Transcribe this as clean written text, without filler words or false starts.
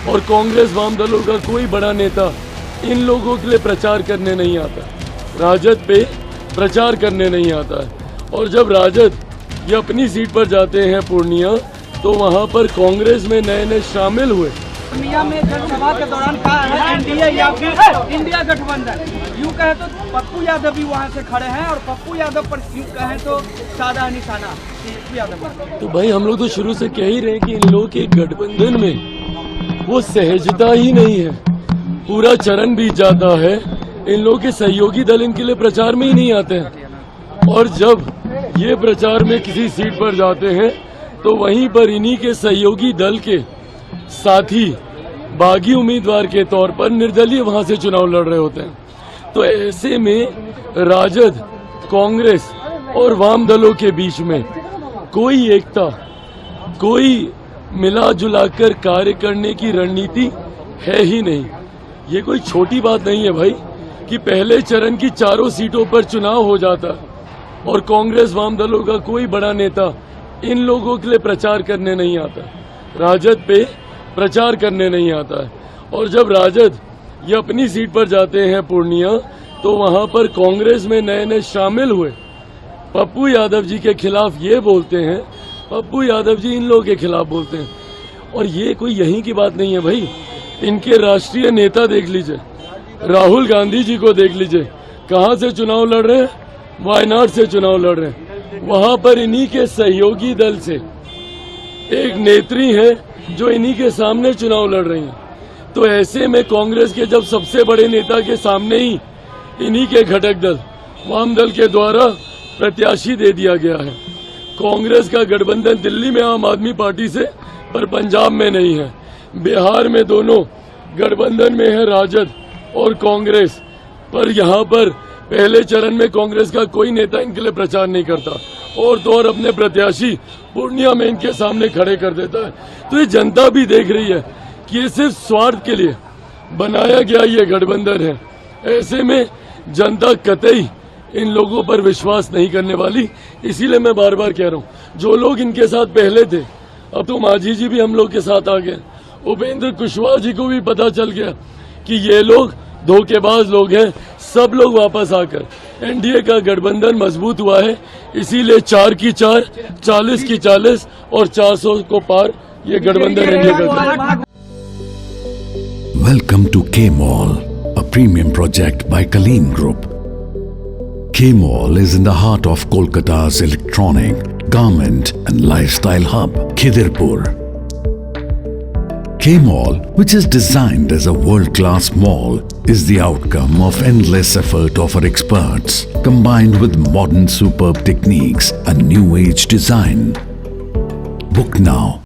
और कांग्रेस वाम दलों का कोई बड़ा नेता इन लोगों के लिए प्रचार करने नहीं आता, राजद पे प्रचार करने नहीं आता है। और जब राजद ये अपनी सीट पर जाते हैं पूर्णिया, तो वहाँ पर कांग्रेस में नए नए शामिल हुए। पूर्णिया में जनसभा के दौरान कहा है एनडीए या फिर इंडिया गठबंधन, यूँ कहे तो पप्पू यादव भी वहाँ से खड़े हैं और पप्पू यादव पर यूँ कहें तो सादा निशाना पप्पू यादव। तो भाई हम लोग तो शुरू से कह ही रहे हैं कि इन लोगों के गठबंधन में वो सहजता ही नहीं है, पूरा चरण बीत जाता है, इन लोगों के सहयोगी दल इनके लिए प्रचार में ही नहीं आते हैं। और जब ये प्रचार में किसी सीट पर जाते हैं तो वहीं पर इन्हीं के सहयोगी दल के साथी बागी उम्मीदवार के तौर पर निर्दलीय वहां से चुनाव लड़ रहे होते हैं। तो ऐसे में राजद, कांग्रेस और वाम दलों के बीच में कोई एकता, कोई मिला जुलाकर कार्य करने की रणनीति है ही नहीं। ये कोई छोटी बात नहीं है भाई कि पहले चरण की चारों सीटों पर चुनाव हो जाता और कांग्रेस वाम दलों का कोई बड़ा नेता इन लोगों के लिए प्रचार करने नहीं आता, राजद पे प्रचार करने नहीं आता है। और जब राजद ये अपनी सीट पर जाते हैं पूर्णिया, तो वहां पर कांग्रेस में नए नए शामिल हुए पप्पू यादव जी के खिलाफ ये बोलते हैं, पप्पू यादव जी इन लोगों के खिलाफ बोलते हैं। और ये कोई यहीं की बात नहीं है भाई, इनके राष्ट्रीय नेता देख लीजिए, राहुल गांधी जी को देख लीजिए, कहां से चुनाव लड़ रहे हैं, वायनाड से चुनाव लड़ रहे हैं। वहां पर इन्हीं के सहयोगी दल से एक नेत्री है जो इन्हीं के सामने चुनाव लड़ रही हैं। तो ऐसे में कांग्रेस के जब सबसे बड़े नेता के सामने ही इन्हीं के घटक दल वाम दल के द्वारा प्रत्याशी दे दिया गया है। कांग्रेस का गठबंधन दिल्ली में आम आदमी पार्टी से, पर पंजाब में नहीं है। बिहार में दोनों गठबंधन में है राजद और कांग्रेस, पर यहाँ पर पहले चरण में कांग्रेस का कोई नेता इनके लिए प्रचार नहीं करता और तो और अपने प्रत्याशी पूर्णिया में इनके सामने खड़े कर देता है। तो ये जनता भी देख रही है कि ये सिर्फ स्वार्थ के लिए बनाया गया ये गठबंधन है। ऐसे में जनता कतई इन लोगों पर विश्वास नहीं करने वाली। इसीलिए मैं बार बार कह रहा हूँ, जो लोग इनके साथ पहले थे, अब तो मांझी जी भी हम लोग के साथ आ गए, उपेंद्र कुशवाहा जी को भी पता चल गया कि ये लोग धोखेबाज लोग हैं। सब लोग वापस आकर एनडीए का गठबंधन मजबूत हुआ है। इसीलिए 4 की 4, 40 की 40 और 400 को पार ये गठबंधन एनडीए का। Welcome to K-Mall, a premium project by Kaleen Group. K-Mall is in the heart of Kolkata's electronic, garment and lifestyle hub, Khidirpur. K-Mall, which is designed as a world-class mall, is the outcome of endless effort of our experts, combined with modern superb techniques and new age design. Book now.